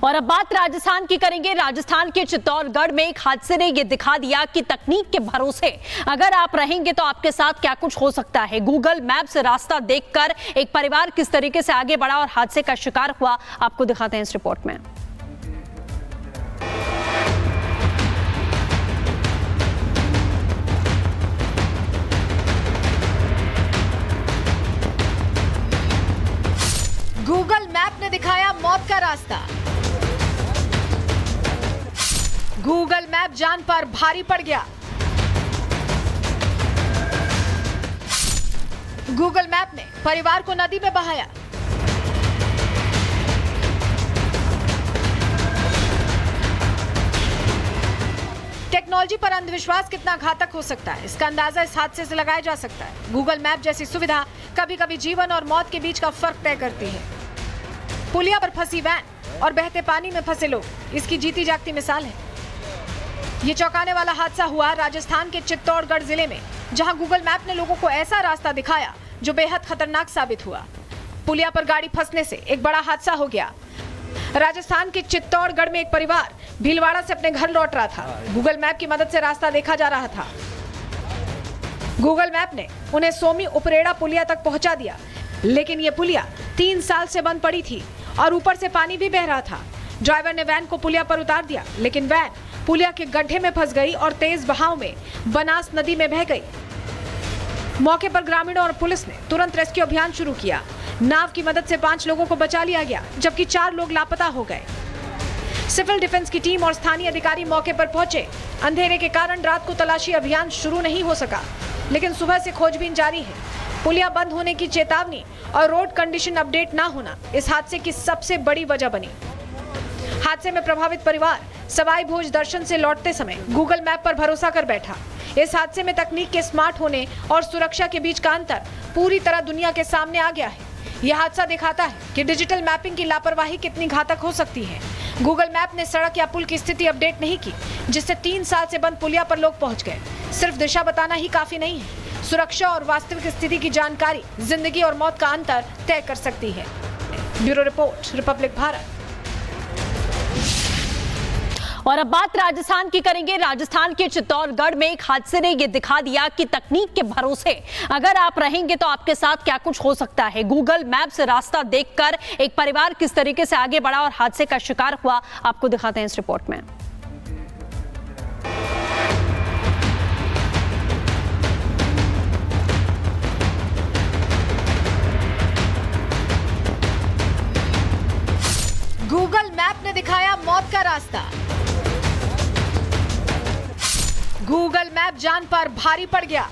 और अब बात राजस्थान की करेंगे। राजस्थान के चित्तौड़गढ़ में एक हादसे ने यह दिखा दिया कि तकनीक के भरोसे अगर आप रहेंगे तो आपके साथ क्या कुछ हो सकता है। गूगल मैप से रास्ता देखकर एक परिवार किस तरीके से आगे बढ़ा और हादसे का शिकार हुआ, आपको दिखाते हैं इस रिपोर्ट में। गूगल मैप ने दिखाया मौत का रास्ता। गूगल मैप जान पर भारी पड़ गया। गूगल मैप ने परिवार को नदी में बहाया। टेक्नोलॉजी पर अंधविश्वास कितना घातक हो सकता है, इसका अंदाजा इस हादसे से लगाया जा सकता है। गूगल मैप जैसी सुविधा कभी कभी जीवन और मौत के बीच का फर्क तय करती है। पुलिया पर फंसी वैन और बहते पानी में फंसे लोग इसकी जीती जागती मिसाल है। ये चौंकाने वाला हादसा हुआ राजस्थान के चित्तौड़गढ़ जिले में, जहां गूगल मैप ने लोगों को ऐसा रास्ता दिखाया जो बेहद खतरनाक साबित हुआ। पुलिया पर गाड़ी फंसने से एक बड़ा हादसा हो गया। राजस्थान के चित्तौड़गढ़ में एक परिवार भीलवाड़ा से अपने घर लौट रहा था। गूगल मैप की मदद से रास्ता देखा जा रहा था। गूगल मैप ने उन्हें सोमी उपरेड़ा पुलिया तक पहुंचा दिया, लेकिन ये पुलिया 3 साल से बंद पड़ी थी और ऊपर से पानी भी बह रहा था। ड्राइवर ने वैन को पुलिया पर उतार दिया, लेकिन वैन पुलिया के गड्ढे में फंस गई और तेज बहाव में बनास नदी में बह गई। मौके पर ग्रामीणों और पुलिस ने तुरंत रेस्क्यू अभियान शुरू किया। नाव की मदद से 5 लोगों को बचा लिया गया, जबकि 4 लोग लापता हो गए। सिविल डिफेंस की टीम और स्थानीय अधिकारी मौके पर पहुंचे। अंधेरे के कारण रात को तलाशी अभियान शुरू नहीं हो सका, लेकिन सुबह से खोजबीन जारी है। पुलिया बंद होने की चेतावनी और रोड कंडीशन अपडेट ना होना इस हादसे की सबसे बड़ी वजह बनी। हादसे में प्रभावित परिवार सवाई भोज दर्शन से लौटते समय गूगल मैप पर भरोसा कर बैठा। इस हादसे में तकनीक के स्मार्ट होने और सुरक्षा के बीच का अंतर पूरी तरह दुनिया के सामने आ गया है। यह हादसा दिखाता है कि डिजिटल मैपिंग की लापरवाही कितनी घातक हो सकती है। गूगल मैप ने सड़क या पुल की स्थिति अपडेट नहीं की, जिससे 3 साल से बंद पुलिया पर लोग पहुंच गए। सिर्फ दिशा बताना ही काफी नहीं है, सुरक्षा और वास्तविक स्थिति की जानकारी जिंदगी और मौत का अंतर तय कर सकती है। Bureau report, Republic Bharat. और अब बात राजस्थान की करेंगे। राजस्थान के चित्तौड़गढ़ में एक हादसे ने यह दिखा दिया कि तकनीक के भरोसे अगर आप रहेंगे तो आपके साथ क्या कुछ हो सकता है। गूगल मैप से रास्ता देखकर एक परिवार किस तरीके से आगे बढ़ा और हादसे का शिकार हुआ, आपको दिखाते हैं इस रिपोर्ट में। गूगल मैप ने दिखाया मौत का रास्ता। गूगल मैप जान पर भारी पड़ गया।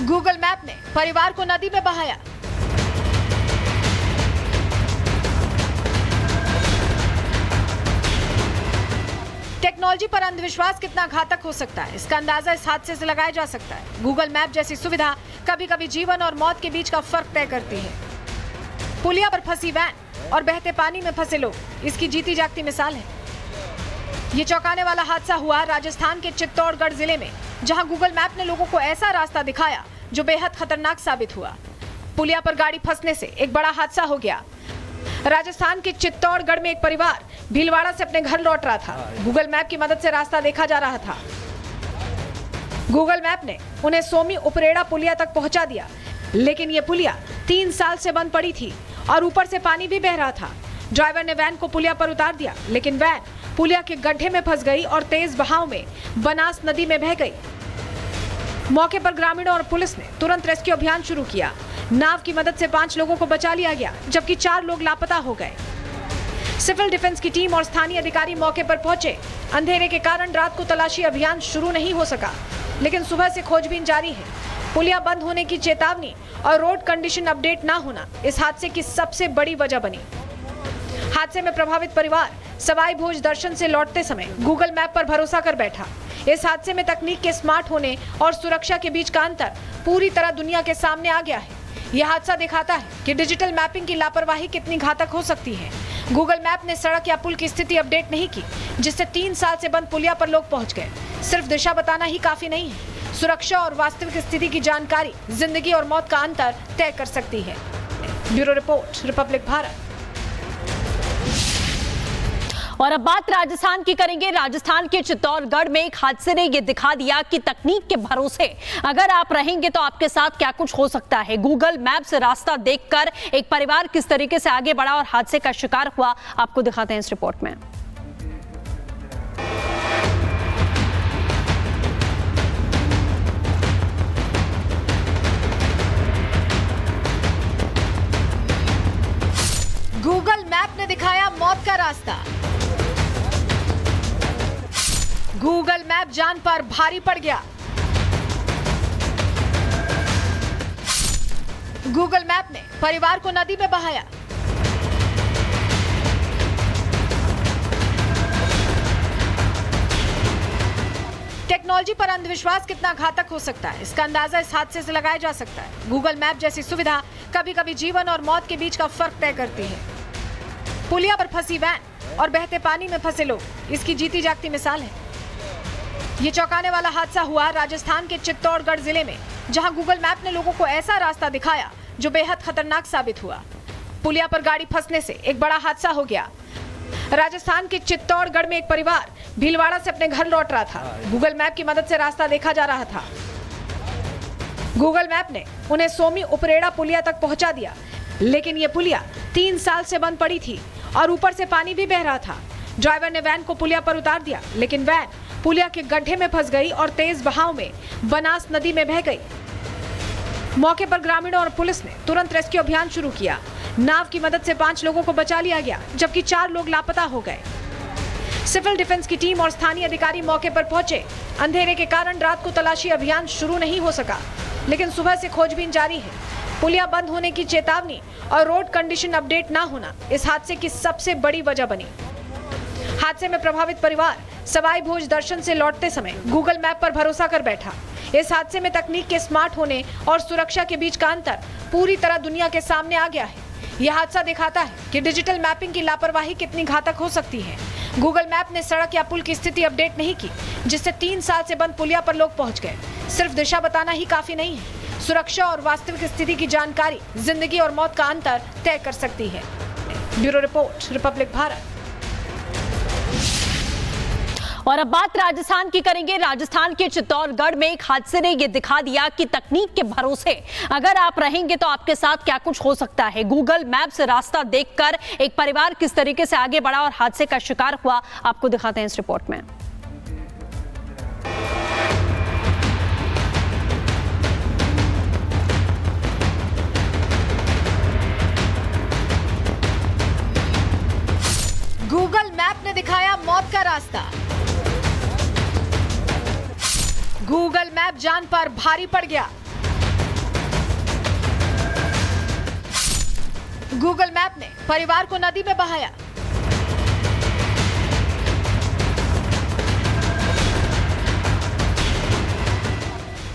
गूगल मैप ने परिवार को नदी में बहाया। टेक्नोलॉजी पर अंधविश्वास कितना घातक हो सकता है, इसका अंदाजा इस हादसे से लगाया जा सकता है। गूगल मैप जैसी सुविधा कभी कभी जीवन और मौत के बीच का फर्क तय करती है। पुलिया पर फंसी वैन और बहते पानी में फंसे लोग इसकी जीती जागती मिसाल है। ये चौंकाने वाला हादसा हुआ राजस्थान के चित्तौड़गढ़ जिले में, जहां गूगल मैप ने लोगों को ऐसा रास्ता दिखाया जो बेहद खतरनाक साबित हुआ। पुलिया पर गाड़ी फंसने से एक बड़ा हादसा हो गया। राजस्थान के चित्तौड़गढ़ में एक परिवार भीलवाड़ा से अपने घर लौट रहा था। गूगल मैप की मदद से रास्ता देखा जा रहा था। गूगल मैप ने उन्हें सोमी उपरेड़ा पुलिया तक पहुंचा दिया, लेकिन ये पुलिया 3 साल से बंद पड़ी थी और ऊपर से पानी भी बह रहा था। ड्राइवर ने वैन को पुलिया पर उतार दिया, लेकिन वैन पुलिया के गड्ढे में फंस गई और तेज बहाव में बनास नदी में बह गई। मौके पर ग्रामीणों और पुलिस ने तुरंत रेस्क्यू अभियान शुरू किया। नाव की मदद से 5 लोगों को बचा लिया गया, जबकि 4 लोग लापता हो गए। सिविल डिफेंस की टीम और स्थानीय अधिकारी मौके पर पहुंचे। अंधेरे के कारण रात को तलाशी अभियान शुरू नहीं हो सका, लेकिन सुबह से खोजबीन जारी है। पुलिया बंद होने की चेतावनी और रोड कंडीशन अपडेट ना होना इस हादसे की सबसे बड़ी वजह बनी। हादसे में प्रभावित परिवार सवाई भोज दर्शन से लौटते समय गूगल मैप पर भरोसा कर बैठा। इस हादसे में तकनीक के स्मार्ट होने और सुरक्षा के बीच का अंतर पूरी तरह दुनिया के सामने आ गया है। यह हादसा दिखाता है कि डिजिटल मैपिंग की लापरवाही कितनी घातक हो सकती है। गूगल मैप ने सड़क या पुल की स्थिति अपडेट नहीं की, जिससे 3 साल से बंद पुलिया पर लोग पहुंच गए। सिर्फ दिशा बताना ही काफी नहीं है, सुरक्षा और वास्तविक स्थिति की जानकारी जिंदगी और मौत का अंतर तय कर सकती है। Bureau report, Republic Bharat. और अब बात राजस्थान की करेंगे। राजस्थान के चित्तौड़गढ़ में एक हादसे ने यह दिखा दिया कि तकनीक के भरोसे अगर आप रहेंगे तो आपके साथ क्या कुछ हो सकता है। गूगल मैप से रास्ता देखकर एक परिवार किस तरीके से आगे बढ़ा और हादसे का शिकार हुआ, आपको दिखाते हैं इस रिपोर्ट में। गूगल मैप ने दिखाया मौत का रास्ता। गूगल मैप जान पर भारी पड़ गया। गूगल मैप ने परिवार को नदी में बहाया। टेक्नोलॉजी पर अंधविश्वास कितना घातक हो सकता है, इसका अंदाजा इस हादसे से लगाया जा सकता है। गूगल मैप जैसी सुविधा कभी कभी जीवन और मौत के बीच का फर्क तय करती है। पुलिया पर फंसी वैन और बहते पानी में फंसे लोग इसकी जीती जागती मिसाल है। ये चौंकाने वाला हादसा हुआ राजस्थान के चित्तौड़गढ़ जिले में, जहां गूगल मैप ने लोगों को ऐसा रास्ता दिखाया जो बेहद खतरनाक साबित हुआ। पुलिया पर गाड़ी फंसने से एक बड़ा हादसा हो गया। राजस्थान के चित्तौड़गढ़ में एक परिवार भीलवाड़ा से अपने घर लौट रहा था। गूगल मैप की मदद से रास्ता देखा जा रहा था। गूगल मैप ने उन्हें सोमी उपरेड़ा पुलिया तक पहुंचा दिया, लेकिन ये पुलिया 3 साल से बंद पड़ी थी और ऊपर से पानी भी बह रहा था। ड्राइवर ने वैन को पुलिया पर उतार दिया, लेकिन वैन पुलिया के गड्ढे में फंस गई और तेज बहाव में बनास नदी में बह गई। मौके पर ग्रामीणों और पुलिस ने तुरंत रेस्क्यू अभियान शुरू किया। नाव की मदद से 5 लोगों को बचा लिया गया, जबकि 4 लोग लापता हो गए। सिविल डिफेंस की टीम और स्थानीय अधिकारी मौके पर पहुंचे। अंधेरे के कारण रात को तलाशी अभियान शुरू नहीं हो सका, लेकिन सुबह से खोजबीन जारी है। पुलिया बंद होने की चेतावनी और रोड कंडीशन अपडेट ना होना इस हादसे की सबसे बड़ी वजह बनी। हादसे में प्रभावित परिवार सवाई भोज दर्शन से लौटते समय गूगल मैप पर भरोसा कर बैठा। इस हादसे में तकनीक के स्मार्ट होने और सुरक्षा के बीच का अंतर पूरी तरह दुनिया के सामने आ गया है। यह हादसा दिखाता है कि डिजिटल मैपिंग की लापरवाही कितनी घातक हो सकती है। गूगल मैप ने सड़क या पुल की स्थिति अपडेट नहीं की, जिससे 3 साल से बंद पुलिया पर लोग पहुंच गए। सिर्फ दिशा बताना ही काफी नहीं है। सुरक्षा और वास्तविक स्थिति की जानकारी जिंदगी और मौत का अंतर तय कर सकती है। Bureau report, Republic Bharat. और अब बात राजस्थान की करेंगे। राजस्थान के चित्तौड़गढ़ में एक हादसे ने यह दिखा दिया कि तकनीक के भरोसे अगर आप रहेंगे तो आपके साथ क्या कुछ हो सकता है। गूगल मैप से रास्ता देखकर एक परिवार किस तरीके से आगे बढ़ा और हादसे का शिकार हुआ, आपको दिखाते हैं इस रिपोर्ट में। गूगल मैप ने दिखाया मौत का रास्ता। गूगल मैप जान पर भारी पड़ गया। गूगल मैप ने परिवार को नदी में बहाया।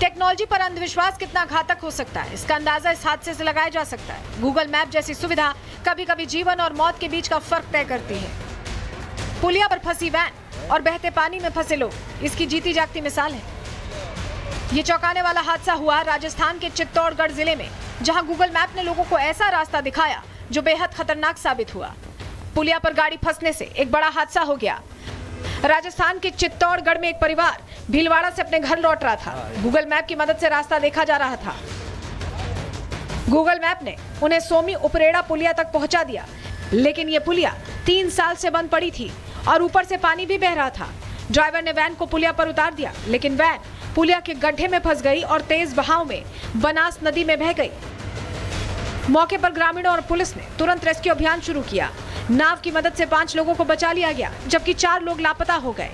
टेक्नोलॉजी पर अंधविश्वास कितना घातक हो सकता है, इसका अंदाजा इस हादसे से लगाया जा सकता है। गूगल मैप जैसी सुविधा कभी कभी जीवन और मौत के बीच का फर्क तय करती है। पुलिया पर फंसी वैन और बहते पानी में फंसे लोग इसकी जीती जागती मिसाल है। ये चौंकाने वाला हादसा हुआ राजस्थान के चित्तौड़गढ़ जिले में, जहां गूगल मैप ने लोगों को ऐसा रास्ता दिखाया जो बेहद खतरनाक साबित हुआ। पुलिया पर गाड़ी फंसने से एक बड़ा हादसा हो गया। राजस्थान के चित्तौड़गढ़ में एक परिवार भीलवाड़ा से अपने घर लौट रहा था। गूगल मैप की मदद से रास्ता देखा जा रहा था। गूगल मैप ने उन्हें सोमी उपरेड़ा पुलिया तक पहुंचा दिया, लेकिन ये पुलिया 3 साल से बंद पड़ी थी और ऊपर से पानी भी बह रहा था। ड्राइवर ने वैन को पुलिया पर उतार दिया, लेकिन वैन पुलिया के गड्ढे में फंस गई और तेज बहाव में बनास नदी में बह गई। मौके पर ग्रामीणों और पुलिस ने तुरंत रेस्क्यू अभियान शुरू किया। नाव की मदद से 5 लोगों को बचा लिया गया, जबकि 4 लोग लापता हो गए।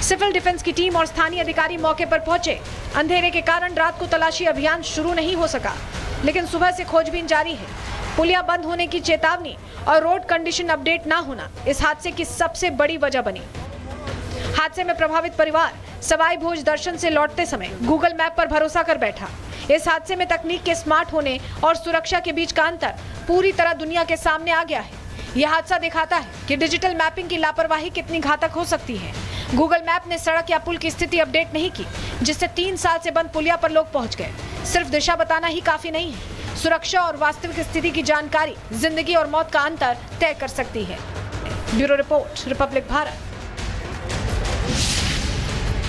सिविल डिफेंस की टीम और स्थानीय अधिकारी मौके पर पहुंचे। अंधेरे के कारण रात को तलाशी अभियान शुरू नहीं हो सका, लेकिन सुबह से खोजबीन जारी है। पुलिया बंद होने की चेतावनी और रोड कंडीशन अपडेट ना होना इस हादसे की सबसे बड़ी वजह बनी। हादसे में प्रभावित परिवार सवाई भोज दर्शन से लौटते समय गूगल मैप पर भरोसा कर बैठा। इस हादसे में तकनीक के स्मार्ट होने और सुरक्षा के बीच का अंतर पूरी तरह दुनिया के सामने आ गया है। यह हादसा दिखाता है कि डिजिटल मैपिंग की लापरवाही कितनी घातक हो सकती है। गूगल मैप ने सड़क या पुल की स्थिति अपडेट नहीं की, जिससे 3 साल से बंद पुलिया पर लोग पहुंच गए। सिर्फ दिशा बताना ही काफी नहीं है। सुरक्षा और वास्तविक स्थिति की जानकारी जिंदगी और मौत का अंतर तय कर सकती है। Bureau report, Republic Bharat.